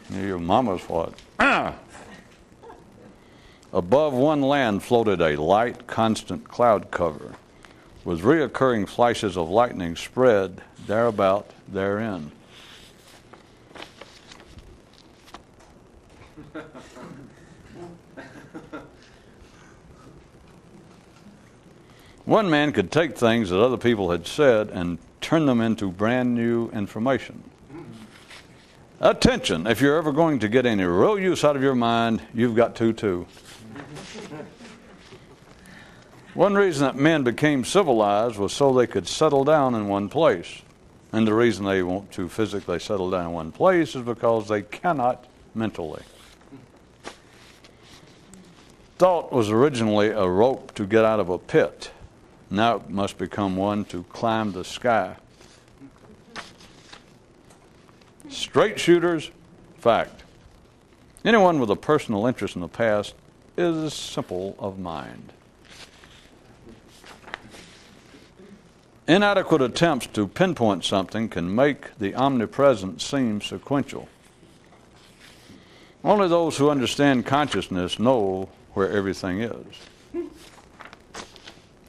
Your mama's what? Above one land floated a light, constant cloud cover, with reoccurring flashes of lightning spread thereabout therein. One man could take things that other people had said and turn them into brand new information. Attention, if you're ever going to get any real use out of your mind, you've got to too. One reason that men became civilized was so they could settle down in one place. And the reason they want to physically settle down in one place is because they cannot mentally. Thought was originally a rope to get out of a pit. Now it must become one to climb the sky. Straight shooters, fact. Anyone with a personal interest in the past is simple of mind. Inadequate attempts to pinpoint something can make the omnipresent seem sequential. Only those who understand consciousness know where everything is.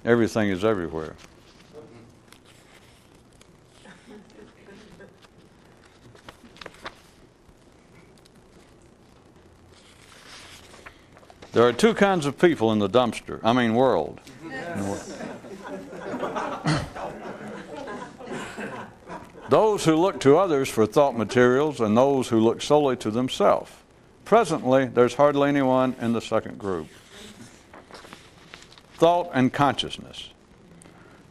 Everything is everywhere. There are two kinds of people in the world. Those who look to others for thought materials and those who look solely to themselves. Presently, there's hardly anyone in the second group. Thought and consciousness.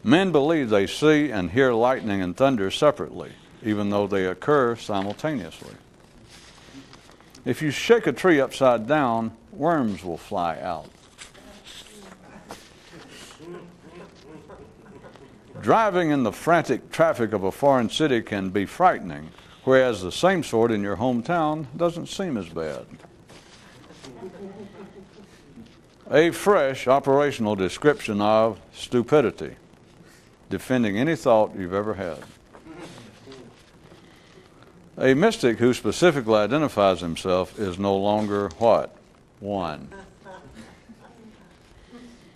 Men believe they see and hear lightning and thunder separately, even though they occur simultaneously. If you shake a tree upside down, worms will fly out. Driving in the frantic traffic of a foreign city can be frightening, whereas the same sort in your hometown doesn't seem as bad. A fresh operational description of stupidity, defending any thought you've ever had. A mystic who specifically identifies himself is no longer what? One.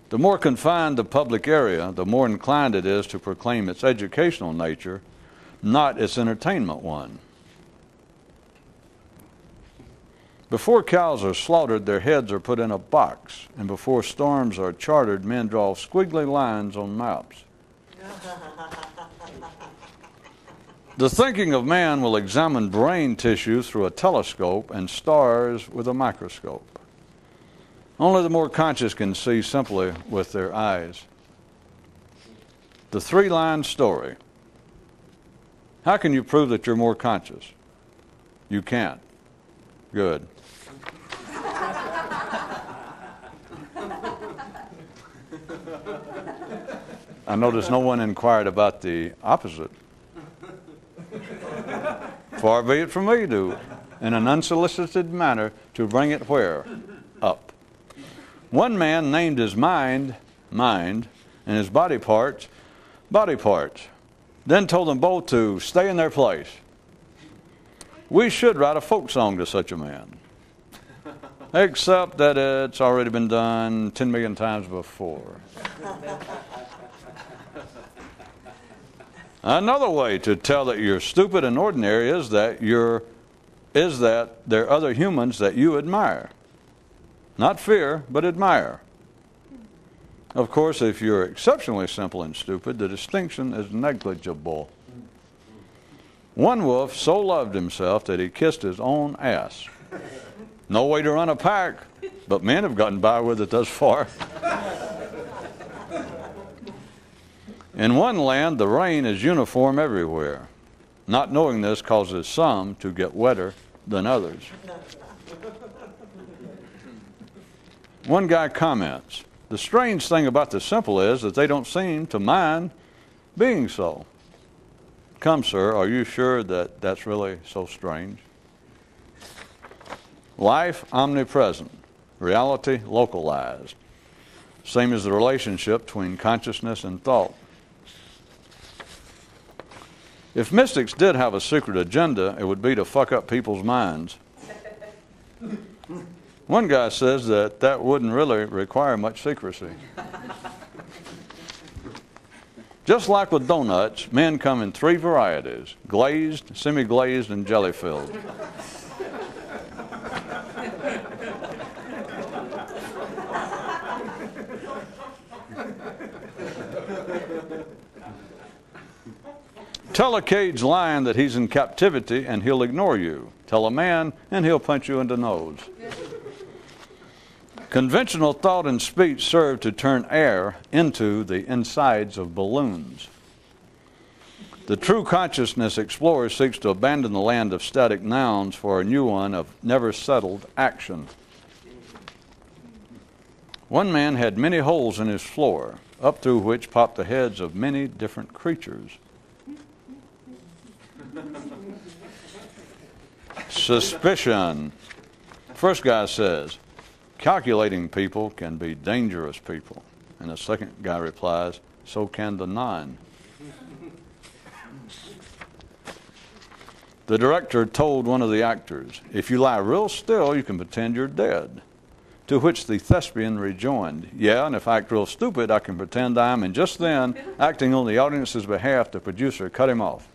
The more confined the public area, the more inclined it is to proclaim its educational nature, not its entertainment one. Before cows are slaughtered, their heads are put in a box, and before storms are charted, men draw squiggly lines on maps. The thinking of man will examine brain tissue through a telescope and stars with a microscope. Only the more conscious can see simply with their eyes. The three-line story. How can you prove that you're more conscious? You can't. Good. I notice no one inquired about the opposite. Far be it from me to, in an unsolicited manner, to bring it where? Up. One man named his mind, and his body parts, then told them both to stay in their place. We should write a folk song to such a man, except that it's already been done 10 million times before. Another way to tell that you're stupid and ordinary is that there are other humans that you admire. Not fear, but admire. Of course, if you're exceptionally simple and stupid, the distinction is negligible. One wolf so loved himself that he kissed his own ass. No way to run a pack, but men have gotten by with it thus far. In one land, the rain is uniform everywhere. Not knowing this causes some to get wetter than others. One guy comments, the strange thing about the simple is that they don't seem to mind being so. Come, sir, are you sure that that's really so strange? Life omnipresent, reality localized. Same as the relationship between consciousness and thought. If mystics did have a secret agenda, it would be to fuck up people's minds. One guy says that wouldn't really require much secrecy. Just like with donuts, men come in 3 varieties: glazed, semi-glazed, and jelly-filled. Tell a caged lion that he's in captivity and he'll ignore you. Tell a man and he'll punch you in the nose. Conventional thought and speech serve to turn air into the insides of balloons. The true consciousness explorer seeks to abandon the land of static nouns for a new one of never settled action. One man had many holes in his floor, up through which popped the heads of many different creatures. Suspicion. First guy says, calculating people can be dangerous people. And the second guy replies, so can the none. The director told one of the actors, if you lie real still, you can pretend you're dead. To which the thespian rejoined, yeah, and if I act real stupid, I can pretend I am. And just then, acting on the audience's behalf, the producer cut him off.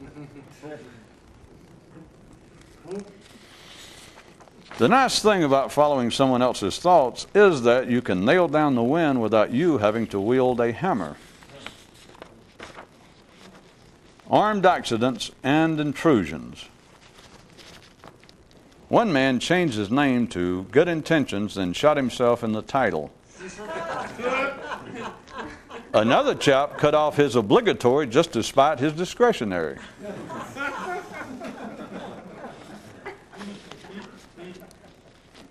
The nice thing about following someone else's thoughts is that you can nail down the wind without you having to wield a hammer. Armed accidents and intrusions. One man changed his name to Good Intentions and shot himself in the title. Another chap cut off his obligatory just to spite his discretionary.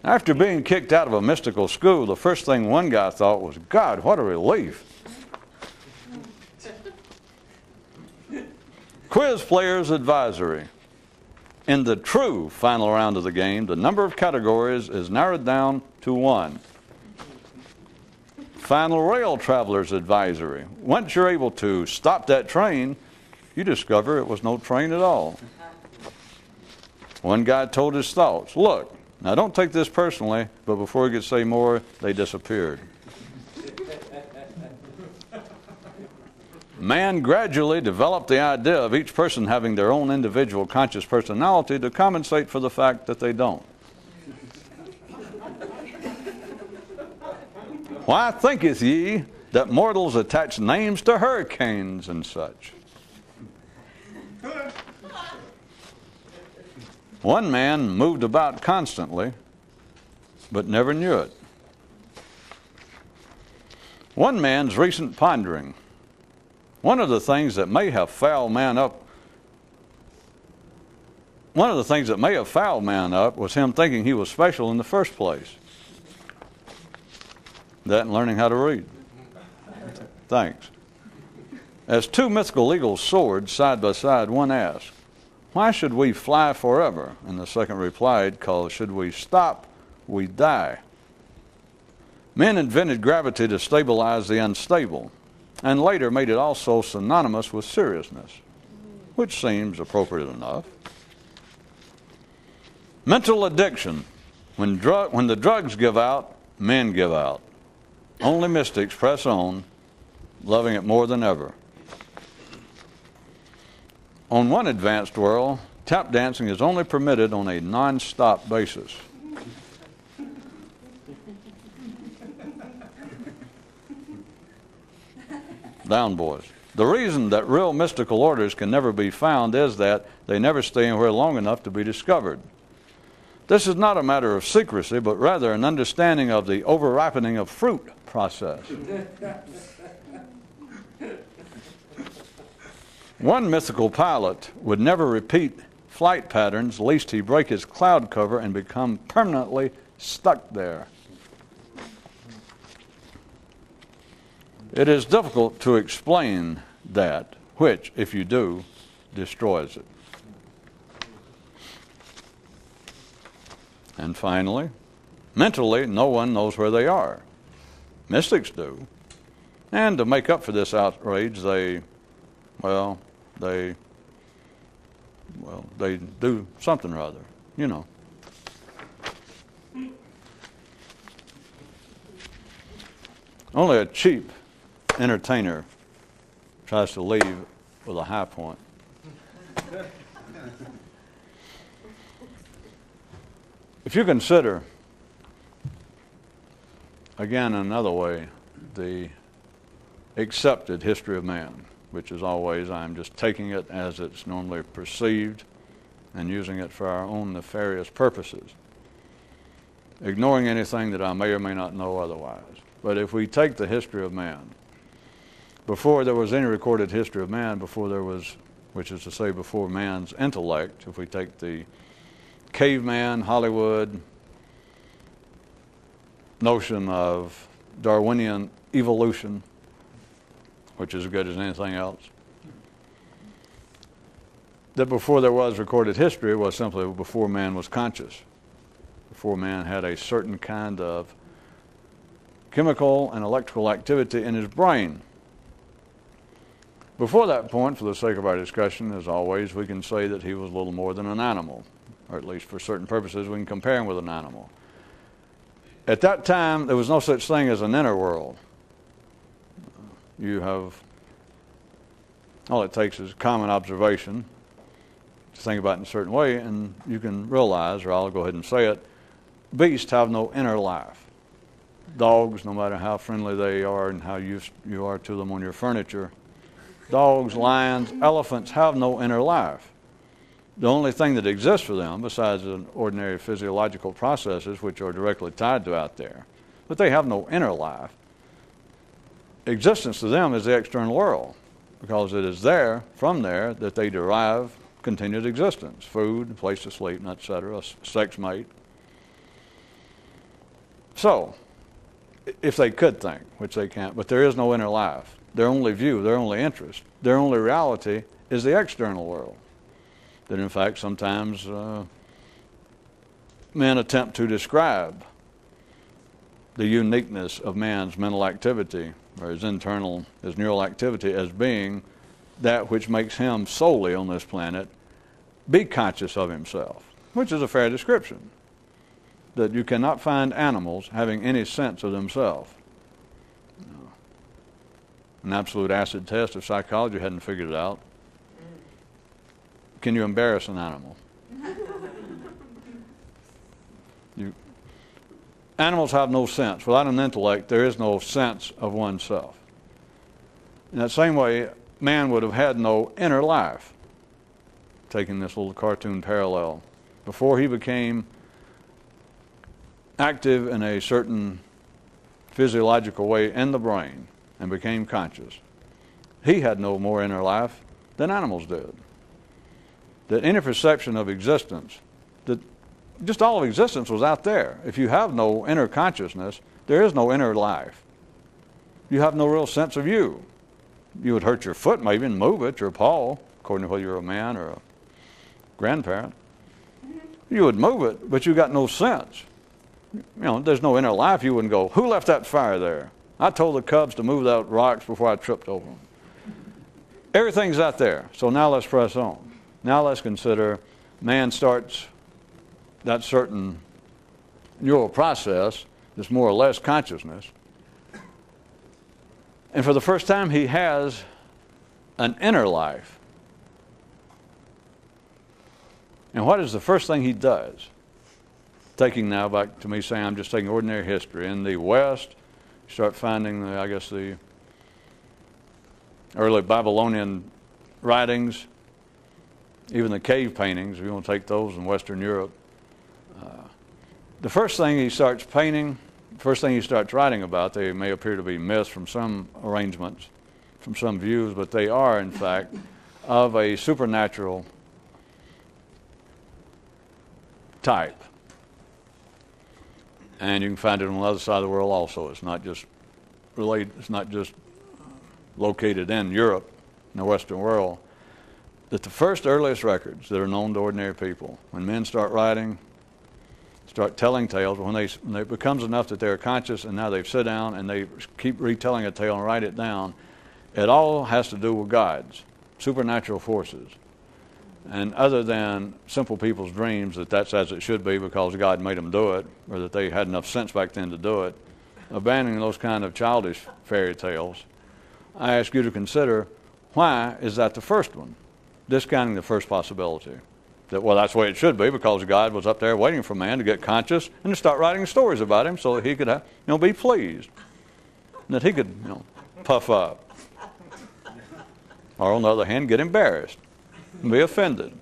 After being kicked out of a mystical school, the first thing one guy thought was, God, what a relief. Quiz Players Advisory. In the true final round of the game, the number of categories is narrowed down to 1. Final Rail Travelers Advisory. Once you're able to stop that train, you discover it was no train at all. One guy told his thoughts, look, now don't take this personally, but before he could say more, they disappeared. Man gradually developed the idea of each person having their own individual conscious personality to compensate for the fact that they don't. Why thinketh ye that mortals attach names to hurricanes and such? One man moved about constantly, but never knew it. One man's recent pondering. One of the things that may have fouled man up was him thinking he was special in the first place. That and learning how to read. Thanks. As 2 mythical eagles soared side by side, one asked, why should we fly forever? And the second replied, because should we stop, we die. Men invented gravity to stabilize the unstable, and later made it also synonymous with seriousness, which seems appropriate enough. Mental addiction. When the drugs give out, men give out. Only mystics press on, loving it more than ever. On one advanced world, tap dancing is only permitted on a non-stop basis. Down, boys. The reason that real mystical orders can never be found is that they never stay anywhere long enough to be discovered. This is not a matter of secrecy, but rather an understanding of the over-ripening of fruit process. One mythical pilot would never repeat flight patterns lest he break his cloud cover and become permanently stuck there. It is difficult to explain that, which, if you do, destroys it. And finally, mentally, no one knows where they are. Mystics do. And to make up for this outrage, they Well, they do something or other, you know. Only a cheap entertainer tries to leave with a high point. If you consider, again, another way, the accepted history of man, which is always, I'm just taking it as it's normally perceived and using it for our own nefarious purposes, ignoring anything that I may or may not know otherwise. But if we take the history of man, before there was any recorded history of man, before there was, which is to say before man's intellect, if we take the caveman, Hollywood notion of Darwinian evolution, which is as good as anything else, that before there was recorded history was simply before man was conscious, before man had a certain kind of chemical and electrical activity in his brain. Before that point, for the sake of our discussion, as always, we can say that he was a little more than an animal, or at least for certain purposes we can compare him with an animal. At that time, there was no such thing as an inner world. You have, all it takes is common observation to think about it in a certain way, and you can realize, or I'll go ahead and say it, beasts have no inner life. Dogs, no matter how friendly they are and how used you are to them on your furniture, dogs, lions, elephants have no inner life. The only thing that exists for them, besides the ordinary physiological processes which are directly tied to out there, but they have no inner life. Existence to them is the external world, because it is there, from there, that they derive continued existence, food, place to sleep, etc., sex mate. So, if they could think, which they can't, but there is no inner life. Their only view, their only interest, their only reality is the external world. That in fact sometimes men attempt to describe the uniqueness of man's mental activity or his internal, his neural activity as being that which makes him solely on this planet be conscious of himself, which is a fair description. That you cannot find animals having any sense of themselves. An absolute acid test if psychology hadn't figured it out. Can you embarrass an animal? Animals have no sense. Without an intellect, there is no sense of oneself. In that same way, man would have had no inner life, taking this little cartoon parallel. Before he became active in a certain physiological way in the brain and became conscious, he had no more inner life than animals did. That any perception of existence, that just all of existence was out there. If you have no inner consciousness, there is no inner life. You have no real sense of you. You would hurt your foot maybe and move it, your paw, according to whether you're a man or a grandparent. You would move it, but you got no sense. You know, there's no inner life. You wouldn't go, who left that fire there? I told the cubs to move out rocks before I tripped over them. Everything's out there. So now let's press on. Now let's consider man starts that certain neural process, this more or less consciousness. And for the first time, he has an inner life. And what is the first thing he does? Taking now back to me saying I'm just taking ordinary history. In the West, you start finding, the early Babylonian writings, even the cave paintings, if you want to take those in Western Europe. The first thing he starts painting, first thing he starts writing about, they may appear to be myths from some arrangements, from some views, but they are, in fact, of a supernatural type. And you can find it on the other side of the world also. It's not just located in Europe, in the Western world. That the first earliest records that are known to ordinary people, when men start writing, start telling tales, when it becomes enough that they're conscious and now they've sit down and they keep retelling a tale and write it down, it all has to do with gods, supernatural forces. And other than simple people's dreams that that's as it should be because God made them do it, or that they had enough sense back then to do it, abandoning those kind of childish fairy tales, I ask you to consider, why is that the first one? Discounting the first possibility. That, well, that's the way it should be because God was up there waiting for man to get conscious and to start writing stories about him so that he could be pleased. And that he could puff up. Or on the other hand, get embarrassed and be offended.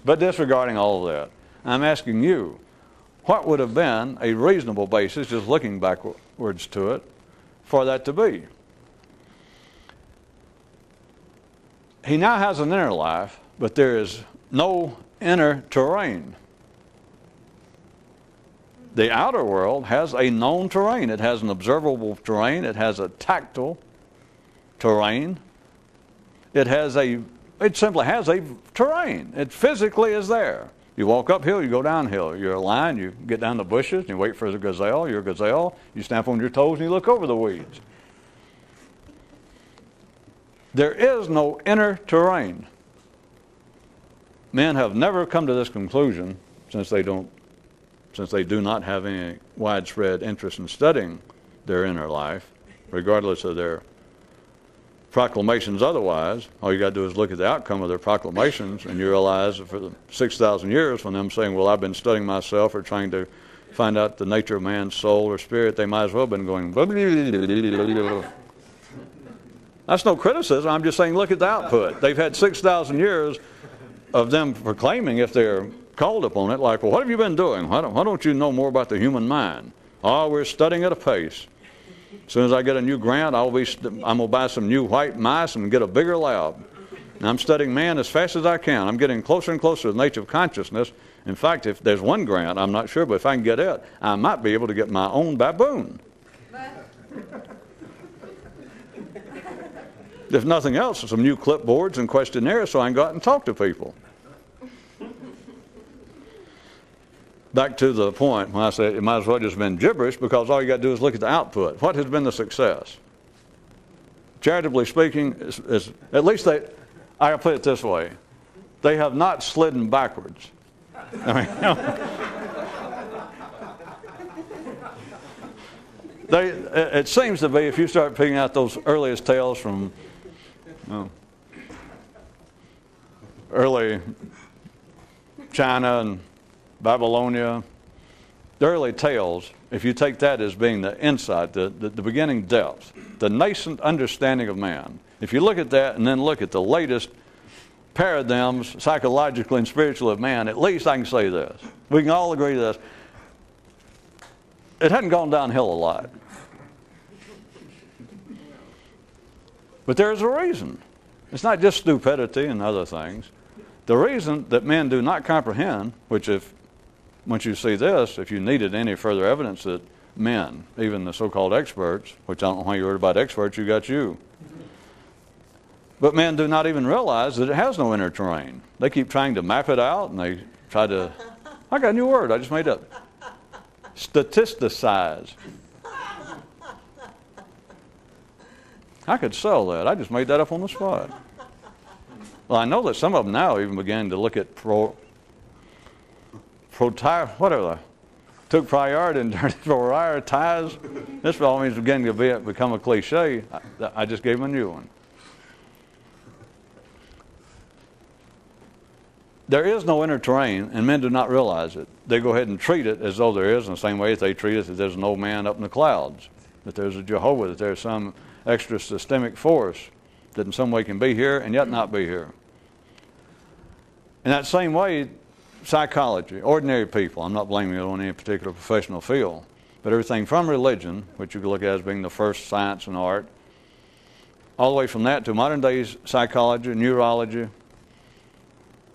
But disregarding all of that, I'm asking you, what would have been a reasonable basis, just looking backwards to it, for that to be? He now has an inner life, but there is no inner terrain. The outer world has a known terrain. It has an observable terrain. It has a tactile terrain. It simply has a terrain. It physically is there. You walk uphill, you go downhill. You're a lion, you get down the bushes, and you wait for the gazelle. You're a gazelle, you stamp on your toes and you look over the weeds. There is no inner terrain. Men have never come to this conclusion since they do not have any widespread interest in studying their inner life, regardless of their proclamations otherwise. All you got to do is look at the outcome of their proclamations and you realize that for the 6,000 years when them saying, well, I've been studying myself or trying to find out the nature of man's soul or spirit, they might as well have been going That's no criticism. I'm just saying look at the output. They've had 6,000 years of them proclaiming, if they're called upon it, like, well, what have you been doing? Why don't you know more about the human mind? Oh, we're studying at a pace. As soon as I get a new grant, I'm going to buy some new white mice and get a bigger lab. And I'm studying man as fast as I can. I'm getting closer and closer to the nature of consciousness. In fact, if there's one grant, I'm not sure, but if I can get it, I might be able to get my own baboon. If nothing else, some new clipboards and questionnaires so I can go out and talk to people. Back to the point when I say it might as well just been gibberish, because all you got to do is look at the output. What has been the success? Charitably speaking, is at least I put it this way, they have not slidden backwards. I mean, it seems to be, if you start picking out those earliest tales from early China and Babylonia, the early tales, if you take that as being the insight, the beginning depth, the nascent understanding of man, if you look at that and then look at the latest paradigms, psychologically and spiritually, of man, at least I can say this. We can all agree to this. It hadn't gone downhill a lot. But there's a reason. It's not just stupidity and other things. The reason that men do not comprehend, which once you see this, if you needed any further evidence that men, even the so-called experts, which I don't know why you heard about experts, you got you. But men do not even realize that it has no inner terrain. They keep trying to map it out, and they try to, I got a new word I just made up, statisticize. I could sell that. I just made that up on the spot. Well, I know that some of them now even began to look at took priority and turned it prioritize. This all means beginning to become a cliche. I just gave them a new one. There is no inner terrain, and men do not realize it. They go ahead and treat it as though there is, in the same way as they treat it that there's an old man up in the clouds, that there's a Jehovah, that there's some extra systemic force that in some way can be here and yet not be here. In that same way, psychology, ordinary people, I'm not blaming it on any particular professional field, but everything from religion, which you could look at as being the first science and art, all the way from that to modern day psychology, neurology,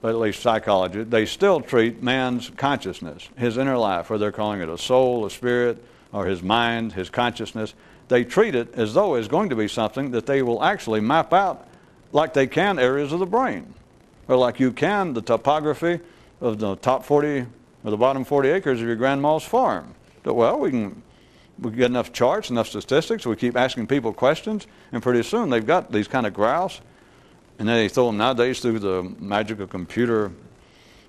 but at least psychology, they still treat man's consciousness, his inner life, whether they're calling it a soul, a spirit, or his mind, his consciousness. They treat it as though it's going to be something that they will actually map out like they can areas of the brain, or like you can the topography of the top 40 or the bottom 40 acres of your grandma's farm. But, well, we get enough charts, enough statistics, we keep asking people questions, and pretty soon they've got these kind of graphs And then they throw them nowadays through the magic of computer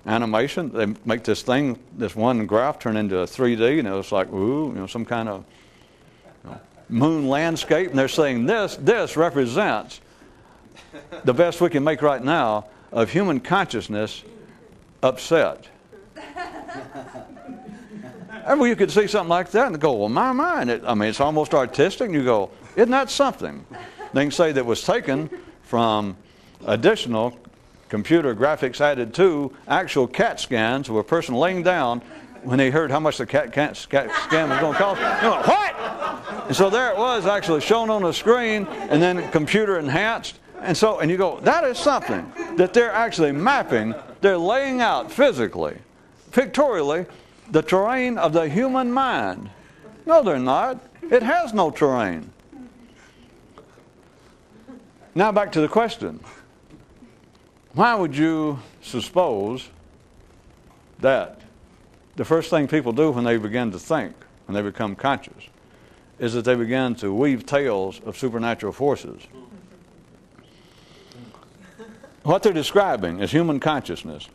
animation. They make this thing, this one graph turn into a 3D, and it's like, ooh, some kind of moon landscape. And they're saying this represents the best we can make right now of human consciousness upset. And you could see something like that and go, well, my. And it's almost artistic. And you go, isn't that something? They can say that was taken from additional computer graphics added to actual CAT scans of a person laying down when they heard how much the CAT scan was going to cost. They went, what? And so there it was actually shown on the screen and then computer enhanced. And you go, that is something that they're actually mapping. They're laying out physically, pictorially, the terrain of the human mind. No, they're not. It has no terrain. Now back to the question. Why would you suppose that the first thing people do when they begin to think, when they become conscious, is that they begin to weave tales of supernatural forces? What they're describing is human consciousness,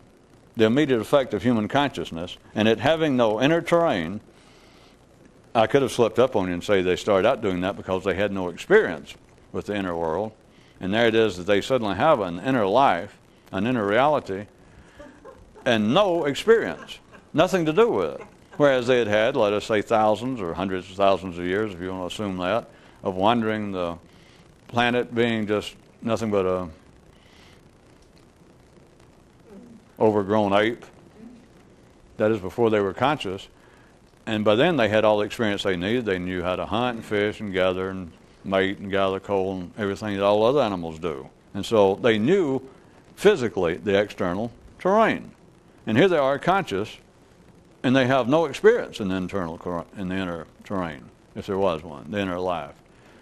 the immediate effect of human consciousness, and it having no inner terrain. I could have slipped up on you and say they started out doing that because they had no experience with the inner world. And there it is that they suddenly have an inner life, an inner reality, and no experience, nothing to do with it. Whereas they had, let us say, thousands or hundreds of thousands of years, if you want to assume that, of wandering the planet being just nothing but a overgrown ape. That is before they were conscious. And by then they had all the experience they needed. They knew how to hunt and fish and gather and mate and gather coal and everything that all other animals do. And so they knew physically the external terrain. And here they are conscious, and they have no experience in the inner terrain, if there was one, the inner life.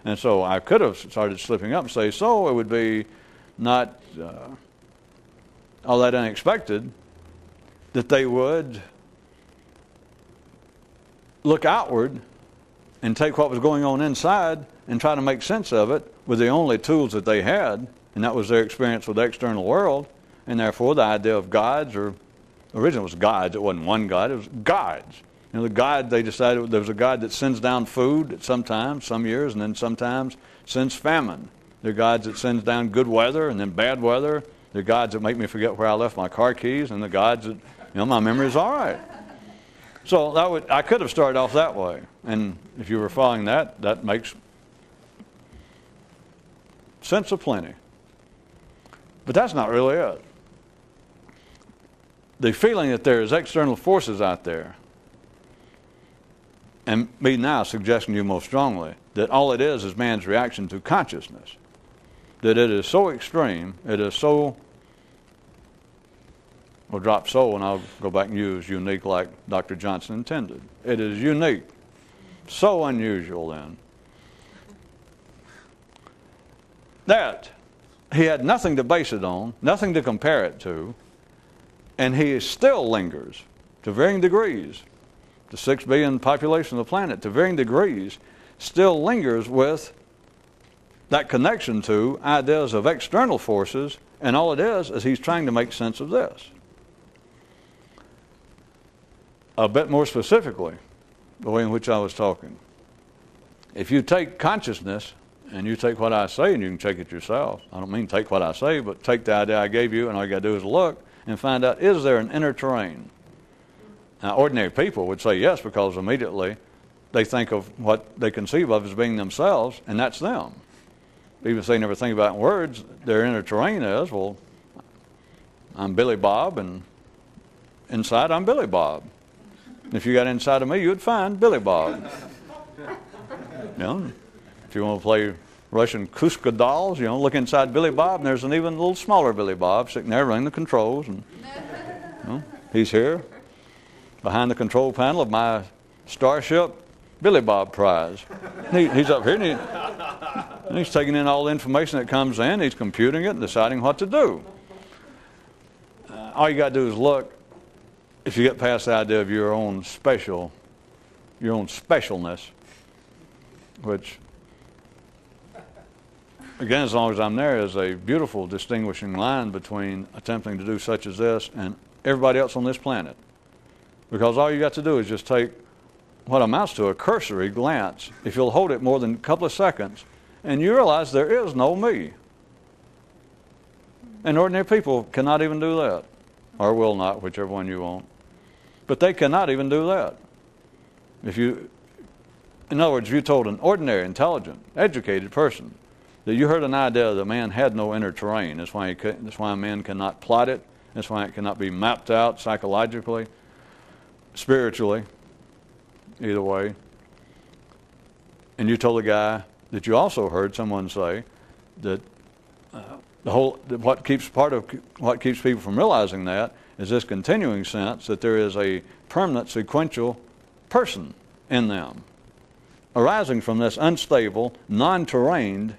And so I could have started slipping up and say, so it would be not all that unexpected that they would look outward and take what was going on inside and try to make sense of it with the only tools that they had, and that was their experience with the external world. And therefore the idea of gods, or originally it was gods, it wasn't one god, it was gods. The god, they decided there was a god that sends down food at sometimes, some years, and then sometimes sends famine. There are gods that sends down good weather and then bad weather. There are gods that make me forget where I left my car keys, and the gods that, my memory is all right. So I could have started off that way. And if you were following that, that makes sense of plenty. But that's not really it. The feeling that there's external forces out there, and me now suggesting to you most strongly that all it is man's reaction to consciousness, that it is so extreme, it is so, we'll drop so and I'll go back and use unique like Dr. Johnson intended. It is unique, so unusual then, that he had nothing to base it on, nothing to compare it to, and he still lingers to varying degrees. The 6 billion population of the planet, to varying degrees, still lingers with that connection to ideas of external forces, and all it is he's trying to make sense of this. A bit more specifically, the way in which I was talking. If you take consciousness, and you take what I say, and you can take it yourself. I don't mean take what I say, but take the idea I gave you, and all you got to do is look and find out, is there an inner terrain? Now, ordinary people would say yes, because immediately they think of what they conceive of as being themselves, and that's them. Even if they never think about it in words, their inner terrain is, well, I'm Billy Bob, and inside I'm Billy Bob. If you got inside of me, you'd find Billy Bob. If you want to play Russian Kuska dolls, look inside Billy Bob, and there's an even little smaller Billy Bob sitting there running the controls, and he's here behind the control panel of my Starship Billy Bob prize. He's up here, and he's taking in all the information that comes in, he's computing it and deciding what to do. All you got to do is look. If you get past the idea of your own specialness, which again, as long as I'm there, is a beautiful distinguishing line between attempting to do such as this and everybody else on this planet. Because all you got to do is just take what amounts to a cursory glance, if you'll hold it more than a couple of seconds, and you realize there is no me. And ordinary people cannot even do that, or will not, whichever one you want. But they cannot even do that. In other words, if you told an ordinary, intelligent, educated person that you heard an idea that man had no inner terrain, that's why a man cannot plot it, that's why it cannot be mapped out psychologically, spiritually, either way. And you told a guy that you also heard someone say that what keeps people from realizing that is this continuing sense that there is a permanent sequential person in them, arising from this unstable, non-terrained,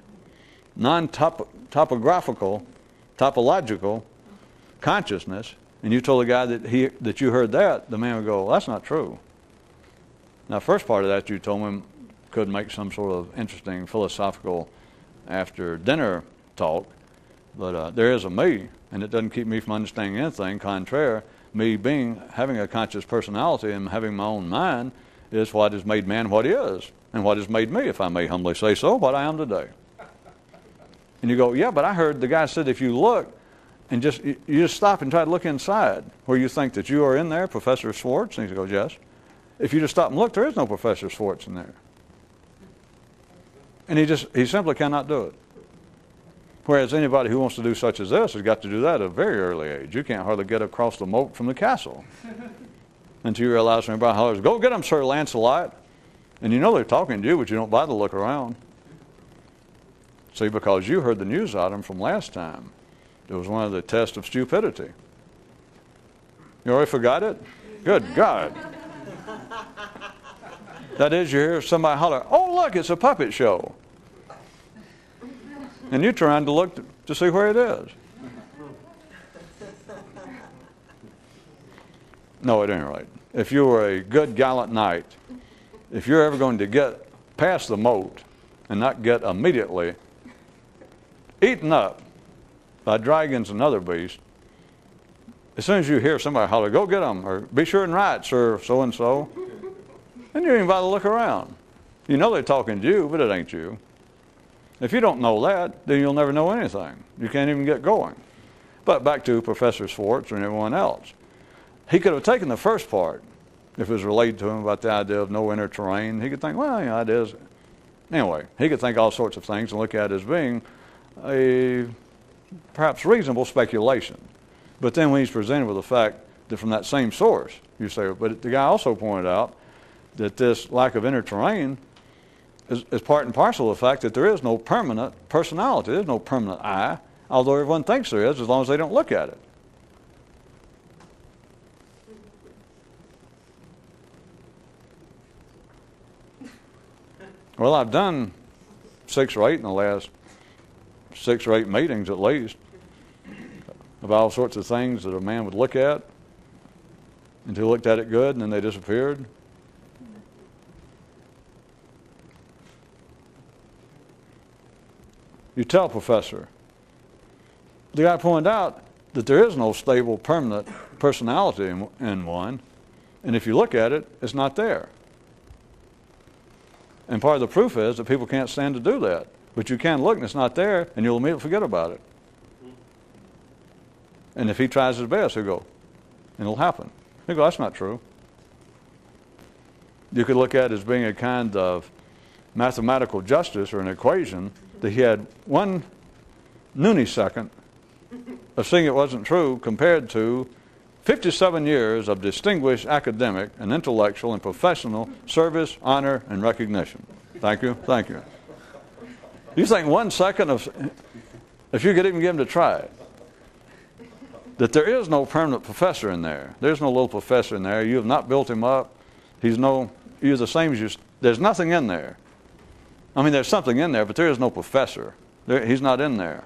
non-topographical, topological consciousness. And you told a guy that you heard that, the man would go, well, that's not true. Now, first part of that you told him could make some sort of interesting philosophical after-dinner talk, but there is a me, and it doesn't keep me from understanding anything. Contrary, me having a conscious personality and having my own mind is what has made man what he is, and what has made me, if I may humbly say so, what I am today. And you go, yeah, but I heard the guy said if you look, and you just stop and try to look inside where you think that you are in there, Professor Schwartz, and he goes, yes. If you just stop and look, there is no Professor Schwartz in there. And he simply cannot do it. Whereas anybody who wants to do such as this has got to do that at a very early age. You can't hardly get across the moat from the castle until you realize when everybody hollers, go get him, Sir Lancelot. And you know they're talking to you, but you don't bother to look around. See, because you heard the news item from last time. It was one of the tests of stupidity. You already forgot it? Good God. That is, you hear somebody holler, oh, look, it's a puppet show. And you're trying to look to see where it is. No, at any rate, if you were a good, gallant knight, if you're ever going to get past the moat and not get immediately eaten up by dragons and other beasts, as soon as you hear somebody holler, go get them, or be sure and write, sir, so-and-so, and you ain't about to look around. You know they're talking to you, but it ain't you. If you don't know that, then you'll never know anything. You can't even get going. But back to Professor Schwartz and everyone else. He could have taken the first part, if it was related to him about the idea of no inner terrain. He could think, well, ideas. Anyway, he could think all sorts of things and look at it as being a perhaps reasonable speculation. But then when he's presented with the fact that from that same source, you say, but the guy also pointed out that this lack of inner terrain is part and parcel of the fact that there is no permanent personality. There's no permanent I, although everyone thinks there is, as long as they don't look at it. Well, I've done 6 or 8 in the last 6 or 8 meetings at least about all sorts of things that a man would look at until he looked at it good and then they disappeared. You tell Professor. The guy pointed out that there is no stable, permanent personality in one, and if you look at it, it's not there. And part of the proof is that people can't stand to do that. But you can look and it's not there, and you'll immediately forget about it. And if he tries his best, he'll go, and it'll happen. He'll go, that's not true. You could look at it as being a kind of mathematical justice or an equation that he had 1 noonisecond of seeing it wasn't true compared to 57 years of distinguished academic and intellectual and professional service, honor, and recognition. Thank you, thank you. You think 1 second if you could even get him to try it, that there is no permanent professor in there. There's no little professor in there. You have not built him up. You're the same as you. There's nothing in there. I mean, there's something in there, but there is no professor. He's not in there.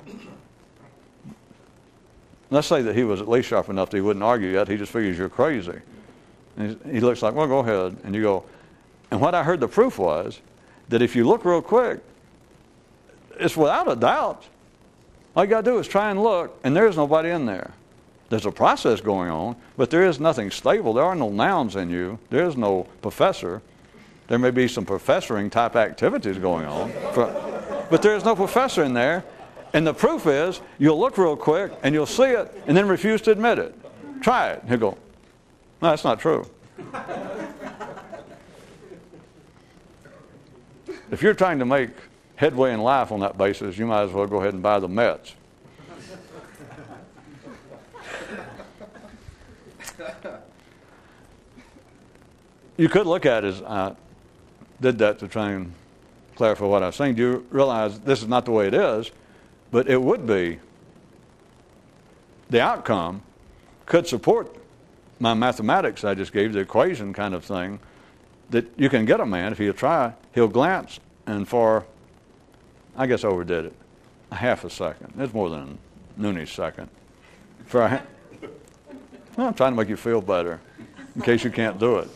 Let's say that he was at least sharp enough that he wouldn't argue yet. He just figures you're crazy. And he looks like, well, go ahead. And you go, and what I heard the proof was that if you look real quick, it's without a doubt. All you got to do is try and look, and there's nobody in there. There's a process going on, but there is nothing stable. There are no nouns in you. There is no professor. There may be some professoring type activities going on, but there is no professor in there. And the proof is, you'll look real quick, and you'll see it, and then refuse to admit it. Try it. He'll go, no, that's not true. If you're trying to make headway in life on that basis, you might as well go ahead and buy the Mets. You could look at it as I did that to try and clarify what I was saying. Do you realize this is not the way it is, but it would be. The outcome could support my mathematics I just gave, the equation kind of thing, that you can get a man, if he'll try, he'll glance, and for, I guess I overdid it, a half a second. It's more than a noonish second. Well, I'm trying to make you feel better, in case you can't do it.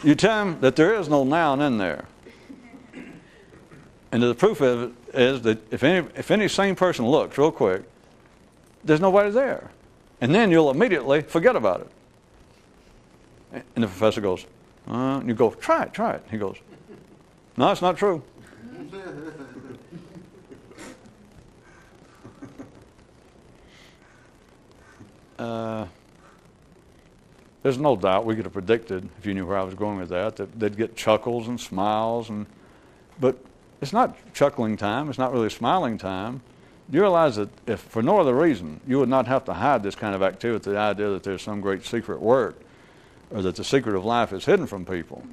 You tell him that there is no noun in there. And the proof of it is that if any sane person looks real quick, there's nobody there. And then you'll immediately forget about it. And the professor goes, and you go, try it. He goes, no, it's not true. There's no doubt we could have predicted, if you knew where I was going with that they'd get chuckles and smiles, but it's not chuckling time. It's not really smiling time. You realize that if for no other reason, you would not have to hide this kind of activity, the idea that there's some great secret work or that the secret of life is hidden from people.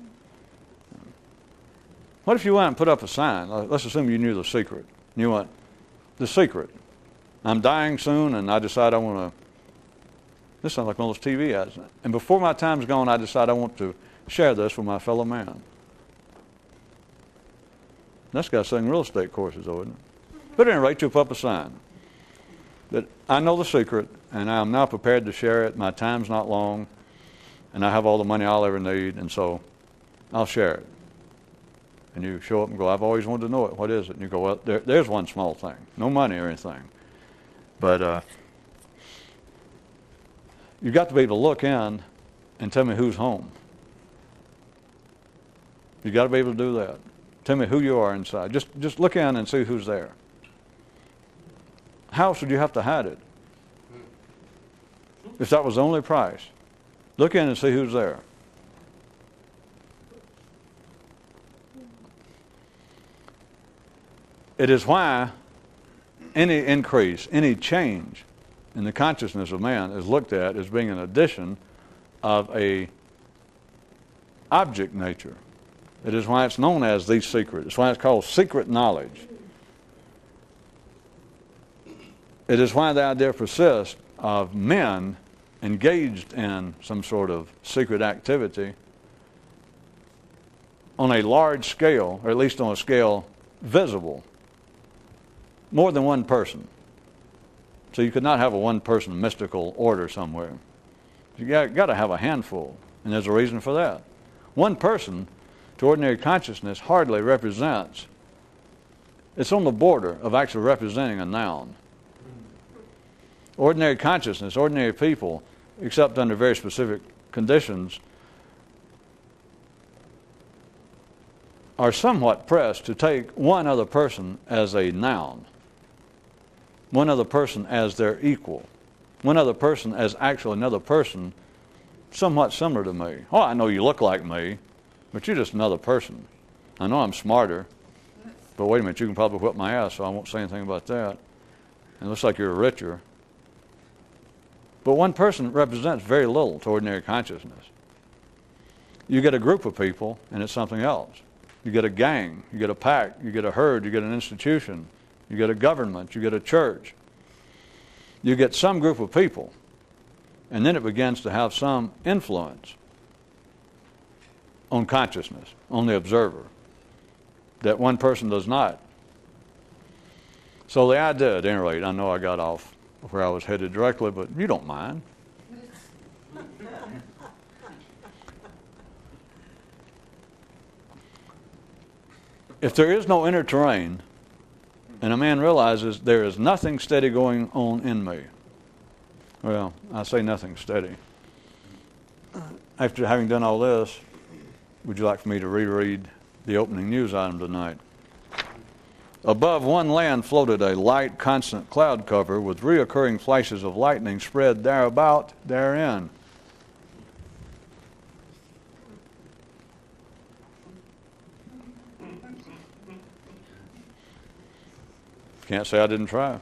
What if you went and put up a sign? Let's assume you knew the secret. You went, the secret. I'm dying soon, and I decide I want to. This sounds like one of those TV ads. And before my time's gone, I decide I want to share this with my fellow man. That's got selling real estate courses, though, isn't it? But at any rate, you put up a sign that I know the secret, and I am now prepared to share it. My time's not long, and I have all the money I'll ever need, and so I'll share it. And you show up and go, I've always wanted to know it. What is it? And you go, well, there's one small thing. No money or anything. But you've got to be able to look in and tell me who's home. You've got to be able to do that. Tell me who you are inside. Just look in and see who's there. How else would you have to hide it? If that was the only price. Look in and see who's there. It is why any increase, any change in the consciousness of man is looked at as being an addition of a object nature. It is why it's known as the secret. It's why it's called secret knowledge. It is why the idea persists of men engaged in some sort of secret activity on a large scale, or at least on a scale visible. More than one person. So you could not have a one-person mystical order somewhere. You got to have a handful, and there's a reason for that. One person, to ordinary consciousness, hardly represents. It's on the border of actually representing a noun. Ordinary consciousness, ordinary people, except under very specific conditions, are somewhat pressed to take one other person as a noun. One other person as their equal. One other person as actually another person somewhat similar to me. Oh, I know you look like me, but you're just another person. I know I'm smarter, but wait a minute, you can probably whip my ass, so I won't say anything about that. And it looks like you're richer. But one person represents very little to ordinary consciousness. You get a group of people, and it's something else. You get a gang, you get a pack, you get a herd, you get an institution, you get a government, you get a church. You get some group of people, and then it begins to have some influence on consciousness, on the observer, that one person does not. So the idea, at any rate, I know I got off where I was headed directly, but you don't mind. If there is no inner terrain, and a man realizes there is nothing steady going on in me. Well, I say nothing steady. After having done all this, would you like for me to reread the opening news item tonight? Above one land floated a light, constant cloud cover with reoccurring flashes of lightning spread therein. Can't say I didn't try.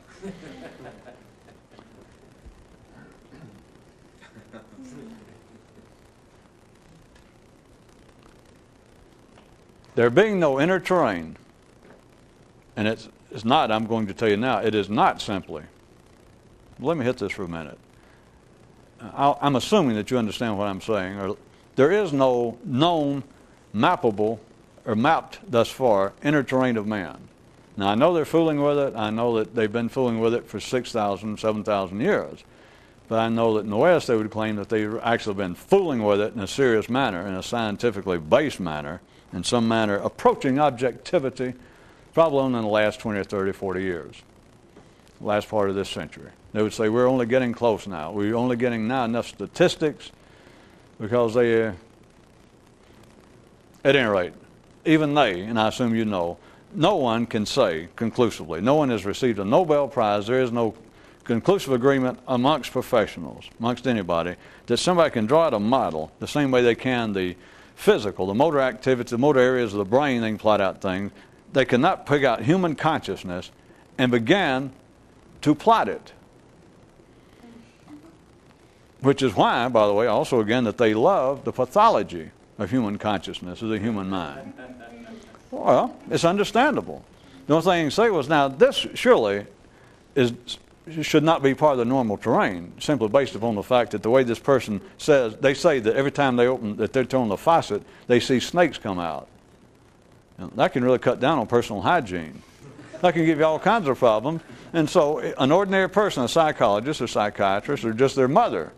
There being no inner terrain, and it's not, I'm going to tell you now, it is not simply. Let me hit this for a minute. I'm assuming that you understand what I'm saying. There is no known, mappable, or mapped thus far, inner terrain of man. Now, I know they're fooling with it. I know that they've been fooling with it for 6,000, 7,000 years. But I know that in the West they would claim that they've actually been fooling with it in a serious manner, in a scientifically based manner, in some manner approaching objectivity, probably only in the last 20 or 30 or 40 years, last part of this century. They would say, we're only getting close now. We're only getting now enough statistics because they, at any rate, even they, and I assume you know, no one can say conclusively, no one has received a Nobel Prize, there is no conclusive agreement amongst professionals, amongst anybody, that somebody can draw out a model the same way they can the physical, the motor activity, the motor areas of the brain, they can plot out things. They cannot pick out human consciousness and begin to plot it. Which is why, by the way, also again, that they love the pathology of human consciousness, of the human mind. Well, it's understandable. The only thing I can say was, now, this surely should not be part of the normal terrain, simply based upon the fact that the way this person says, they say that every time that they're turning the faucet, they see snakes come out. Now, that can really cut down on personal hygiene. That can give you all kinds of problems. And so an ordinary person, a psychologist or psychiatrist, or just their mother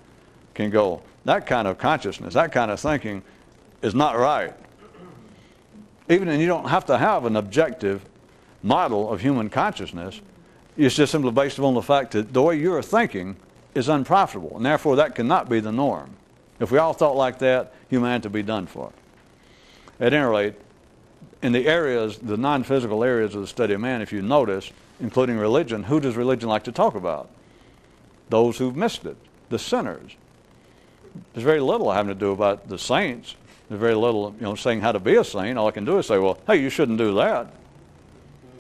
can go, that kind of consciousness, that kind of thinking is not right. Even and you don't have to have an objective model of human consciousness. It's just simply based upon the fact that the way you're thinking is unprofitable, and therefore that cannot be the norm. If we all thought like that, humanity would be done for. At any rate, in the areas, the non-physical areas of the study of man, if you notice, including religion, who does religion like to talk about? Those who've missed it, the sinners. There's very little having to do about the saints. There's very little, saying how to be a saint. All I can do is say, well, hey, you shouldn't do that.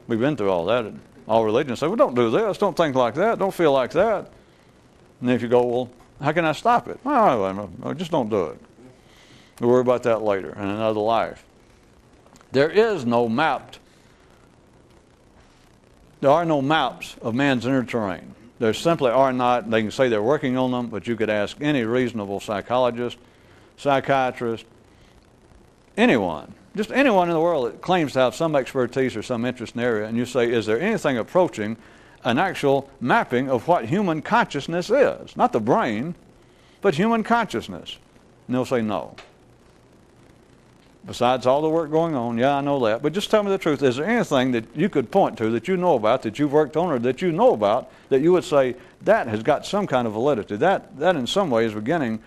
We've been through all that. All religions say, well, don't do this, don't think like that, don't feel like that. And then if you go, well, how can I stop it? Well, just don't do it. We'll worry about that later in another life. There are no maps of man's inner terrain. There simply are not. They can say they're working on them, but you could ask any reasonable psychologist, psychiatrist, anyone, just anyone in the world that claims to have some expertise or some interest in the area, and you say, is there anything approaching an actual mapping of what human consciousness is? Not the brain, but human consciousness. And they'll say no. Besides all the work going on, yeah, I know that. But just tell me the truth. Is there anything that you could point to that you know about, that you've worked on, or that you know about, that you would say that has got some kind of validity? That in some way is beginning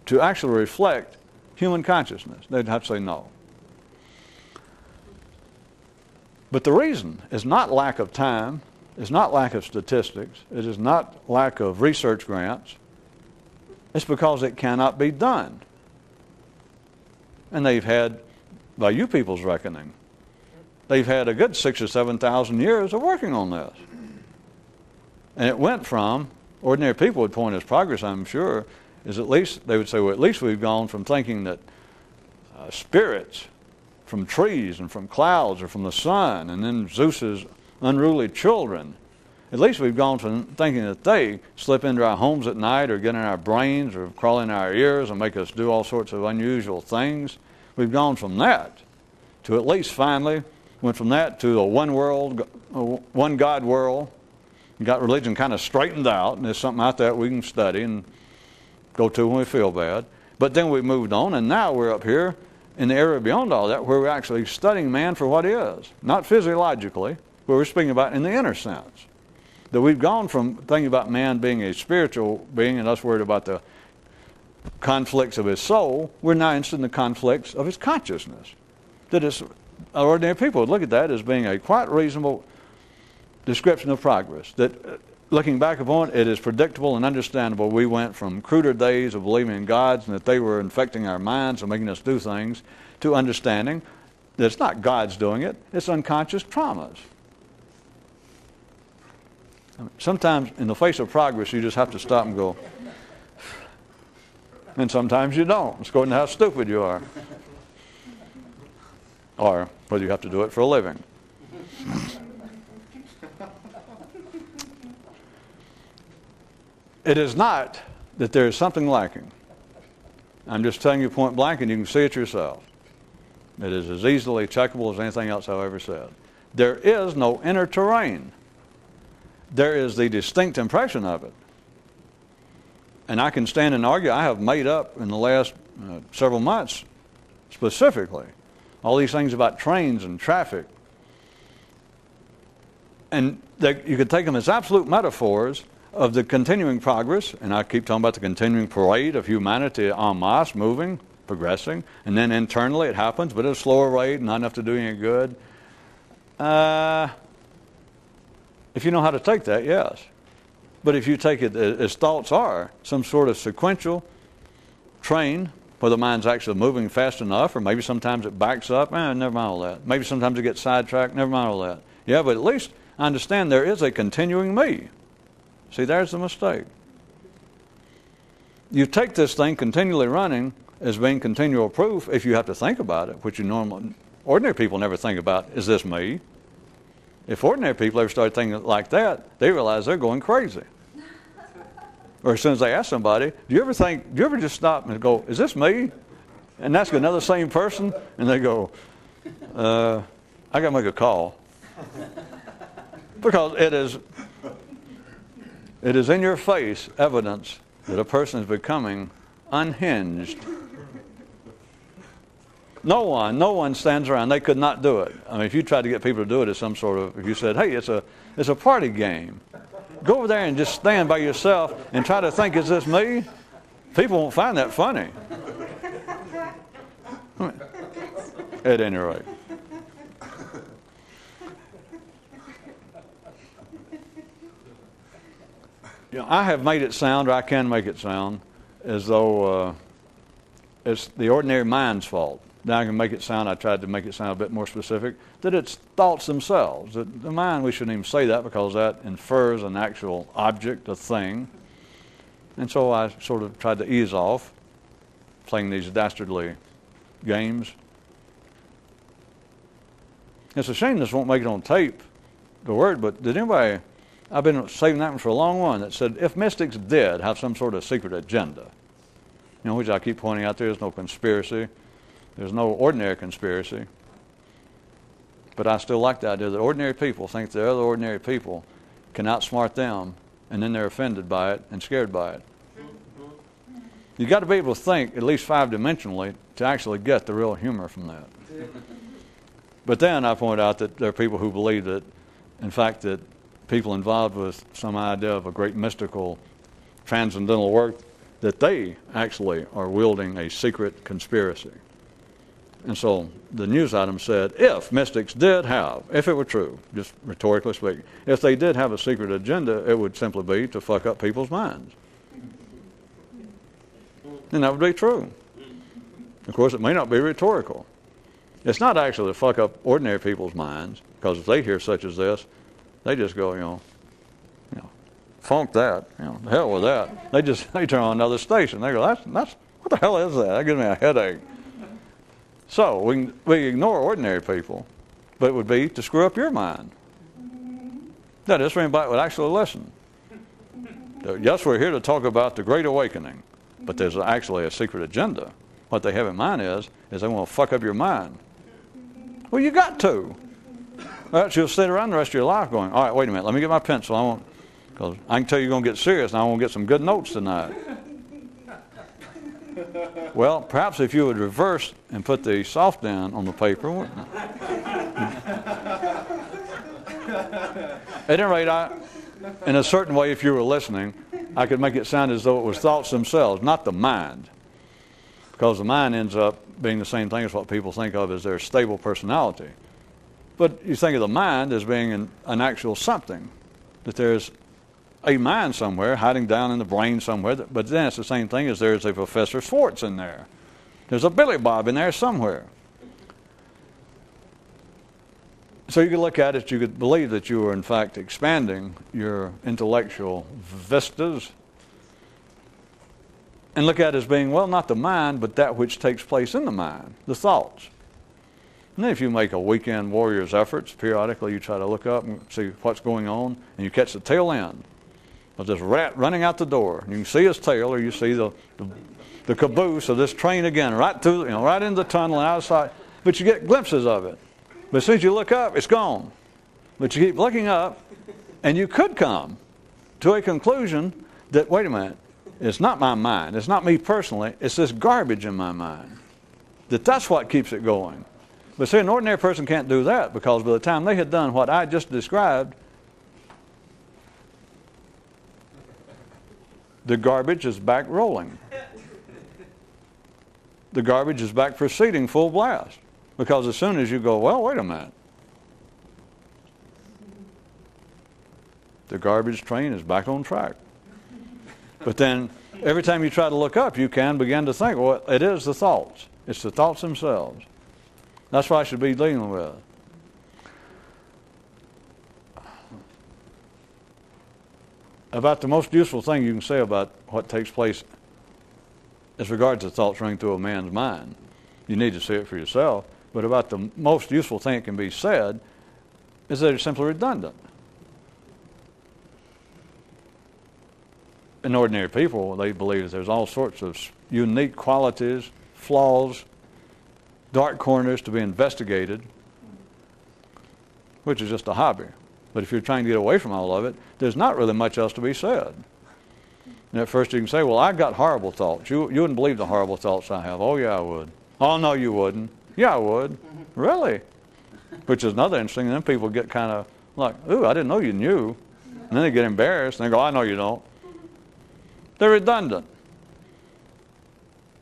to actually reflect human consciousness. They'd have to say no. But the reason is not lack of time, is not lack of statistics, it is not lack of research grants. It's because it cannot be done. And they've had, by you people's reckoning, they've had a good 6,000 or 7,000 years of working on this. And it went from, ordinary people would point as progress, I'm sure, is at least, they would say, well, at least we've gone from thinking that spirits from trees and from clouds or from the sun, and then Zeus's unruly children, at least we've gone from thinking that they slip into our homes at night or get in our brains or crawl in our ears and make us do all sorts of unusual things. We've gone from that to at least finally went from that to a one God world. We got religion kind of straightened out, and there's something out there we can study and go to when we feel bad. But then we moved on, and now we're up here in the area beyond all that, where we're actually studying man for what he is, not physiologically, but we're speaking about in the inner sense. That we've gone from thinking about man being a spiritual being and us worried about the conflicts of his soul, we're now interested in the conflicts of his consciousness. That is, ordinary people would look at that as being a quite reasonable description of progress. That looking back upon it, it is predictable and understandable. We went from cruder days of believing in gods and that they were infecting our minds and making us do things to understanding that it's not God's doing it, it's unconscious traumas. Sometimes in the face of progress you just have to stop and go, and sometimes you don't. It's according to how stupid you are. Or whether you have to do it for a living. It is not that there is something lacking. I'm just telling you point blank and you can see it yourself. It is as easily checkable as anything else I've ever said. There is no inner terrain. There is the distinct impression of it. And I can stand and argue. I have made up in the last several months specifically all these things about trains and traffic. And you could take them as absolute metaphors of the continuing progress, and I keep talking about the continuing parade of humanity en masse, moving, progressing, and then internally it happens, but at a slower rate, not enough to do any good. If you know how to take that, yes. But if you take it as thoughts are, some sort of sequential train where the mind's actually moving fast enough, or maybe sometimes it backs up, never mind all that. Maybe sometimes it gets sidetracked, never mind all that. Yeah, but at least I understand there is a continuing me. See, there's the mistake. You take this thing continually running as being continual proof if you have to think about it, which ordinary people never think about, is this me? If ordinary people ever start thinking like that, they realize they're going crazy. Or as soon as they ask somebody, do you ever just stop and go, is this me? And ask another same person, and they go, I got to make a call. Because it is in your face evidence that a person is becoming unhinged. No one stands around. They could not do it. I mean, if you tried to get people to do it as some sort of, if you said, hey, it's a party game. Go over there and just stand by yourself and try to think, is this me? People won't find that funny. At any rate. You know, I have made it sound, or I can make it sound, as though it's the ordinary mind's fault. Now I can make it sound, I tried to make it sound a bit more specific, that it's thoughts themselves. That the mind, we shouldn't even say that because that infers an actual object, a thing. And so I sort of tried to ease off, playing these dastardly games. It's a shame this won't make it on tape, the word, but did anybody, I've been saving that one for a long one, that said if mystics did have some sort of secret agenda, which I keep pointing out, there is no conspiracy. There's no ordinary conspiracy. But I still like the idea that ordinary people think that other ordinary people can outsmart them, and then they're offended by it and scared by it. You've got to be able to think at least five-dimensionally to actually get the real humor from that. But then I point out that there are people who believe that, in fact, that people involved with some idea of a great mystical transcendental work, that they actually are wielding a secret conspiracy. And so the news item said, if mystics did have, if it were true, just rhetorically speaking, if they did have a secret agenda, it would simply be to fuck up people's minds. And that would be true. Of course, it may not be rhetorical. It's not actually to fuck up ordinary people's minds, because if they hear such as this, they just go, funk that, the hell with that. They turn on another station. They go, that's what the hell is that? That gives me a headache. So we ignore ordinary people, but it would be to screw up your mind. That is, for anybody would actually listen. Yes, we're here to talk about the Great Awakening, but there's actually a secret agenda. What they have in mind is they want to fuck up your mind. Well, you got to. Else you'll sit around the rest of your life going, all right, wait a minute, let me get my pencil. Because I can tell you're going to get serious, and I want to get some good notes tonight. Well, perhaps if you would reverse and put the soft down on the paper, wouldn't it? At any rate, in a certain way, if you were listening, I could make it sound as though it was thoughts themselves, not the mind. Because the mind ends up being the same thing as what people think of as their stable personality. But you think of the mind as being an actual something, that there's a mind somewhere hiding down in the brain somewhere, but then it's the same thing as there's a Professor Schwartz in there. There's a Billy Bob in there somewhere. So you could look at it, you could believe that you were in fact expanding your intellectual vistas and look at it as being, well, not the mind, but that which takes place in the mind, the thoughts. And then if you make a weekend warrior's efforts, periodically you try to look up and see what's going on, and you catch the tail end of this rat running out the door. You can see his tail, or you see the caboose of this train again, right through, right into the tunnel and outside. But you get glimpses of it. But as soon as you look up, it's gone. But you keep looking up, and you could come to a conclusion that, wait a minute, it's not my mind, it's not me personally, it's this garbage in my mind. That's what keeps it going. But see, an ordinary person can't do that, because by the time they had done what I just described, the garbage is back rolling. The garbage is back proceeding full blast. Because as soon as you go, well, wait a minute, the garbage train is back on track. But then every time you try to look up, you can begin to think, well, it is the thoughts. It's the thoughts themselves. That's what I should be dealing with. About the most useful thing you can say about what takes place as regards to thoughts running through a man's mind, you need to see it for yourself, but about the most useful thing that can be said is that it's simply redundant. In ordinary people, they believe that there's all sorts of unique qualities, flaws, dark corners to be investigated, which is just a hobby. But if you're trying to get away from all of it, there's not really much else to be said. And at first you can say, well, I've got horrible thoughts. You wouldn't believe the horrible thoughts I have. Oh, yeah, I would. Oh, no, you wouldn't. Yeah, I would. Really? Which is another interesting. And then people get kind of like, ooh, I didn't know you knew. And then they get embarrassed and they go, I know you don't. They're redundant.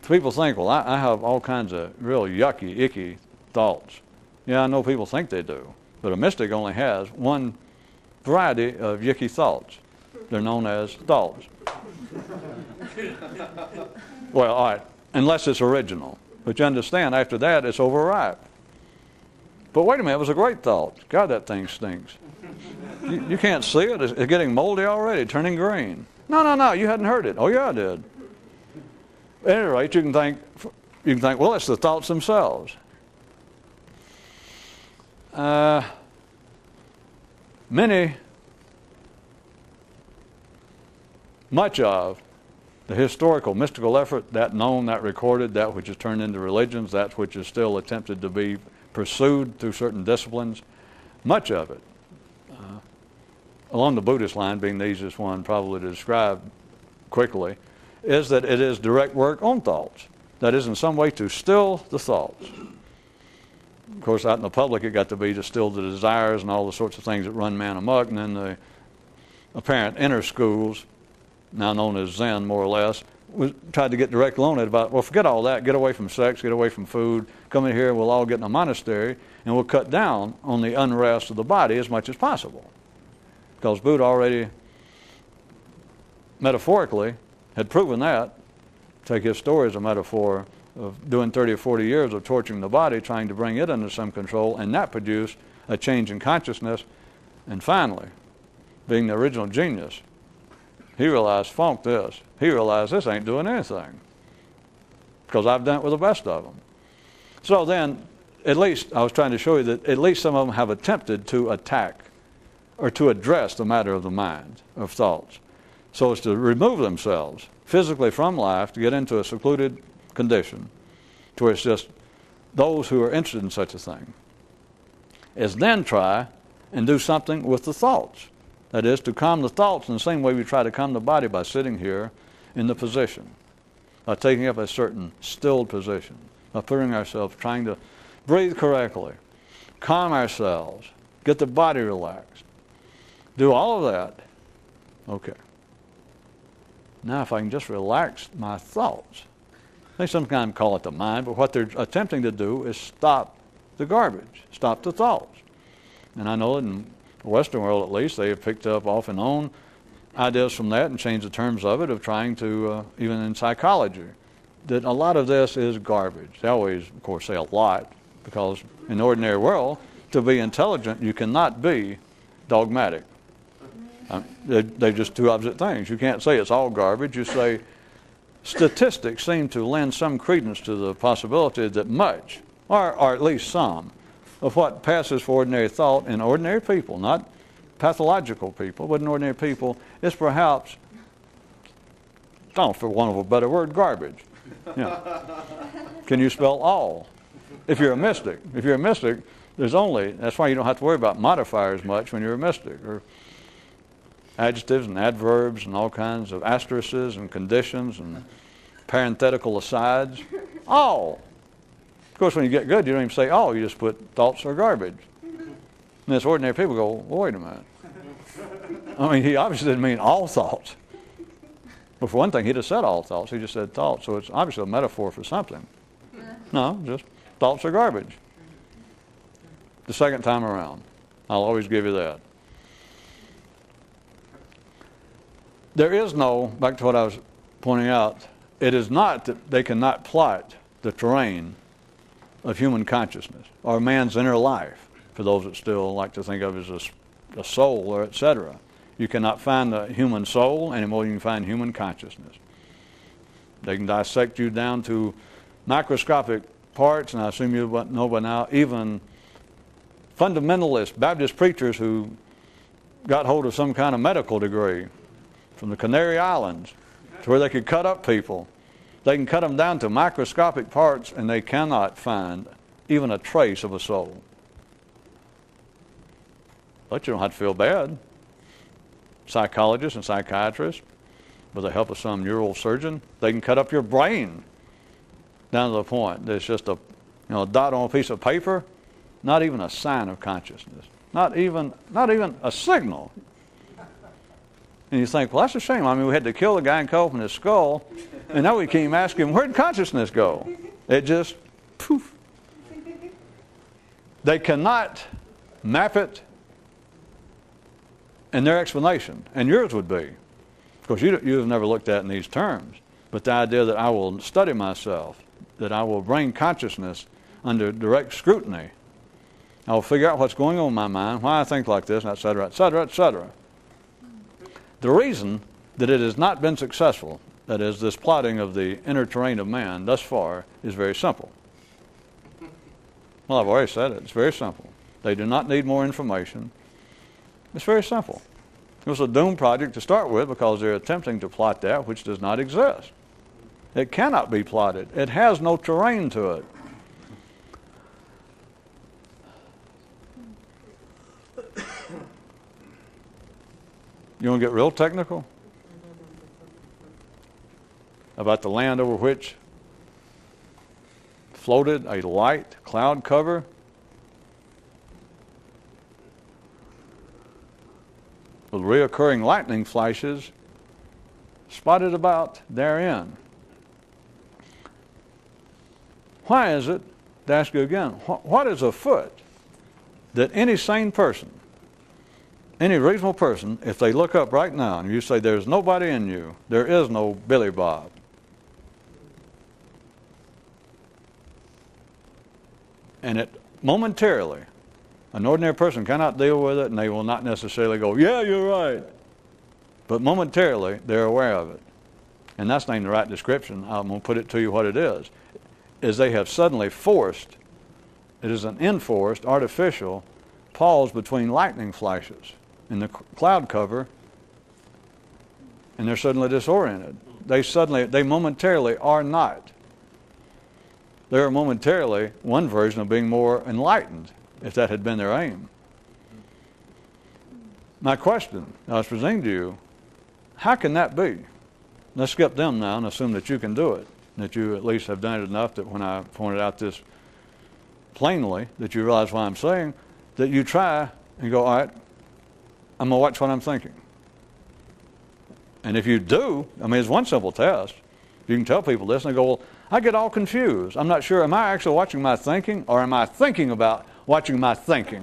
People think, well, I have all kinds of real yucky, icky thoughts. Yeah, I know people think they do. But a mystic only has one variety of yucky thoughts. They're known as thoughts. Well, all right, unless it's original. But you understand, after that, it's overripe. But wait a minute, it was a great thought. God, that thing stinks. You can't see it. It's getting moldy already, turning green. No, you hadn't heard it. Oh, yeah, I did. At any rate, you can think, well, it's the thoughts themselves. Much of the historical, mystical effort, that known, that recorded, that which is turned into religions, that which is still attempted to be pursued through certain disciplines, much of it, along the Buddhist line being the easiest one probably to describe quickly, is that it is direct work on thoughts. That is in some way to still the thoughts. Of course, out in the public, it got to be to still the desires and all the sorts of things that run man amok. And then the apparent inner schools, now known as Zen more or less, tried to get direct on it about, well, forget all that. Get away from sex, get away from food. Come in here, we'll all get in a monastery, and we'll cut down on the unrest of the body as much as possible. Because Buddha already, metaphorically, had proven that. Take his story as a metaphor of doing 30 or 40 years of torturing the body, trying to bring it under some control, and that produced a change in consciousness. And finally, being the original genius, he realized, funk this. He realized this ain't doing anything, because I've done it with the best of them. So then, at least, I was trying to show you that at least some of them have attempted to attack or to address the matter of the mind, of thoughts, so as to remove themselves physically from life, to get into a secluded condition to where it's just those who are interested in such a thing, is then try and do something with the thoughts. That is, to calm the thoughts in the same way we try to calm the body by sitting here in the position, by taking up a certain stilled position, by putting ourselves, trying to breathe correctly, calm ourselves, get the body relaxed. do all of that. Okay. Now if I can just relax my thoughts. They sometimes call it the mind, but what they're attempting to do is stop the garbage, stop the thoughts. And I know in the Western world at least, they have picked up off and on ideas from that and changed the terms of it, of trying to, even in psychology, that a lot of this is garbage. They always, of course, say a lot, because in the ordinary world, to be intelligent, you cannot be dogmatic. They're just two opposite things. You can't say it's all garbage. You say statistics seem to lend some credence to the possibility that much, or at least some, of what passes for ordinary thought in ordinary people, not pathological people, but in ordinary people, is perhaps, for want of a better word, garbage. Can you spell all? If you're a mystic. If you're a mystic, that's why you don't have to worry about modifiers much when you're a mystic, or adjectives and adverbs and all kinds of asterisks and conditions and parenthetical asides. All. Of course, when you get good, you don't even say all. You just put thoughts are garbage. And this ordinary people go, well, wait a minute. I mean, he obviously didn't mean all thoughts. But for one thing, he'd have said all thoughts. He just said thoughts. So it's obviously a metaphor for something. No, just thoughts are garbage. The second time around. I'll always give you that. There is no, back to what I was pointing out, it is not that they cannot plot the terrain of human consciousness or man's inner life, for those that still like to think of it as a soul or etc. You cannot find the human soul any more than you can find human consciousness. They can dissect you down to microscopic parts, and I assume you know by now, even fundamentalist Baptist preachers who got hold of some kind of medical degree from the Canary Islands to where they could cut up people. They can cut them down to microscopic parts, and they cannot find even a trace of a soul. But you don't have to feel bad. Psychologists and psychiatrists, with the help of some neural surgeon, they can cut up your brain down to the point that it's just a dot on a piece of paper, not even a sign of consciousness, not even a signal. And you think, well, that's a shame. I mean, we had to kill the guy and cut open his skull, and now we can't even ask him, where'd consciousness go? It just, poof. They cannot map it in their explanation, and yours would be. Of course, you have never looked at it in these terms, but the idea that I will study myself, that I will bring consciousness under direct scrutiny, I will figure out what's going on in my mind, why I think like this, et cetera, et cetera, et cetera. The reason that it has not been successful, that is, this plotting of the inner terrain of man thus far, is very simple. Well, I've already said it. It's very simple. They do not need more information. It's very simple. It was a doomed project to start with because they're attempting to plot that which does not exist. It cannot be plotted. It has no terrain to it. You want to get real technical about the land over which floated a light cloud cover? With reoccurring lightning flashes spotted about therein. Why is it, to ask you again, what is afoot that any sane person, any reasonable person, if they look up right now and you say there's nobody in you, there is no Billy Bob, and it momentarily, an ordinary person cannot deal with it, and they will not necessarily go, yeah, you're right. But momentarily, they're aware of it. And that's not even the right description. I'm going to put it to you what it is they have suddenly forced, it is an enforced, artificial pause between lightning flashes in the cloud cover, and they're suddenly disoriented. They momentarily are not. They are momentarily one version of being more enlightened, if that had been their aim. My question I was presenting to you, how can that be? Let's skip them now and assume that you can do it, that you at least have done it enough that when I pointed out this plainly, that you realize what I'm saying, that you try and go, all right, I'm going to watch what I'm thinking. And if you do, I mean, it's one simple test. You can tell people this, and they go, well, I get all confused. I'm not sure, am I actually watching my thinking, or am I thinking about watching my thinking?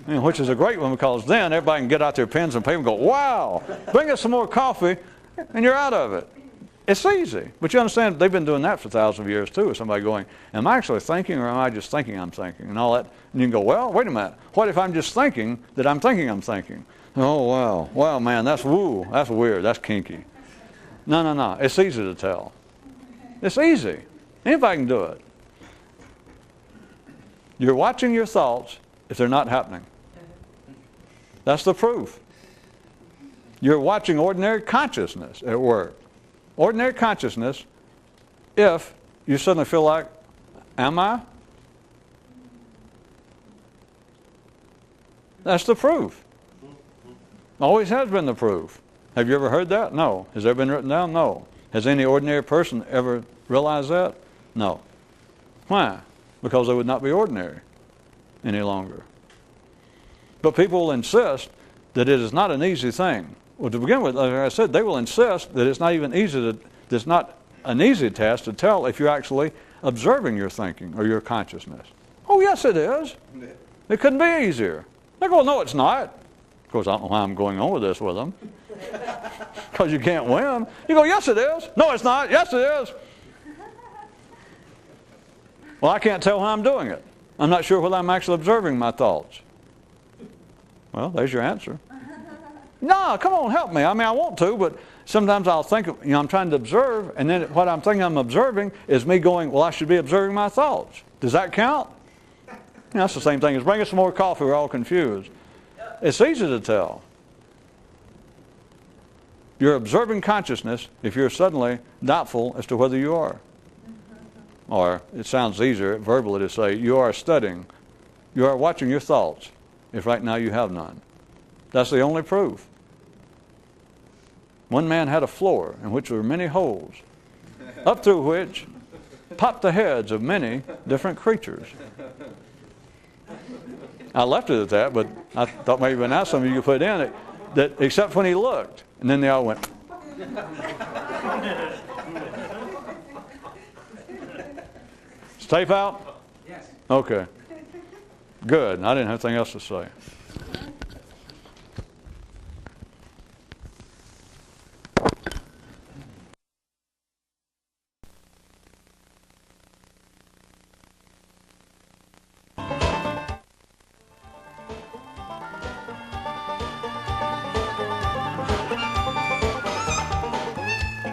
Which is a great one, because then everybody can get out their pens and paper and go, wow, bring us some more coffee, and you're out of it. It's easy. But you understand, they've been doing that for thousands of years too, with somebody going, am I actually thinking, or am I just thinking I'm thinking, and all that. And you can go, well, wait a minute. What if I'm just thinking that I'm thinking I'm thinking? Oh, wow. Wow, man, that's woo. That's weird. That's kinky. No. It's easy to tell. It's easy. Anybody can do it. You're watching your thoughts if they're not happening. That's the proof. You're watching ordinary consciousness at work. Ordinary consciousness, if you suddenly feel like, am I? That's the proof. Always has been the proof. Have you ever heard that? No. Has that been written down? No. Has any ordinary person ever realized that? No. Why? Because they would not be ordinary any longer. But people will insist that it is not an easy thing. Well, to begin with, like I said, they will insist that it's not even easy it's not an easy task to tell if you're actually observing your thinking or your consciousness. Oh, yes, it is. It couldn't be easier. They go, no, it's not. Of course, I don't know why I'm going on with this with them. Because you can't win. You go, yes, it is. No, it's not. Yes, it is. Well, I can't tell how I'm doing it. I'm not sure whether I'm actually observing my thoughts. Well, there's your answer. No, come on, help me. I mean, I want to, but sometimes I'll think, I'm trying to observe, and then what I'm thinking I'm observing is me going, well, I should be observing my thoughts. Does that count? That's the same thing as bring us some more coffee. We're all confused. It's easy to tell. You're observing consciousness if you're suddenly doubtful as to whether you are. Or it sounds easier verbally to say, you are studying. You are watching your thoughts if right now you have none. That's the only proof. One man had a floor in which there were many holes, up through which popped the heads of many different creatures. I left it at that, but I thought maybe now some of you could put in it, that except when he looked, and then they all went. Is tape out? Yes. Okay. Good. I didn't have anything else to say.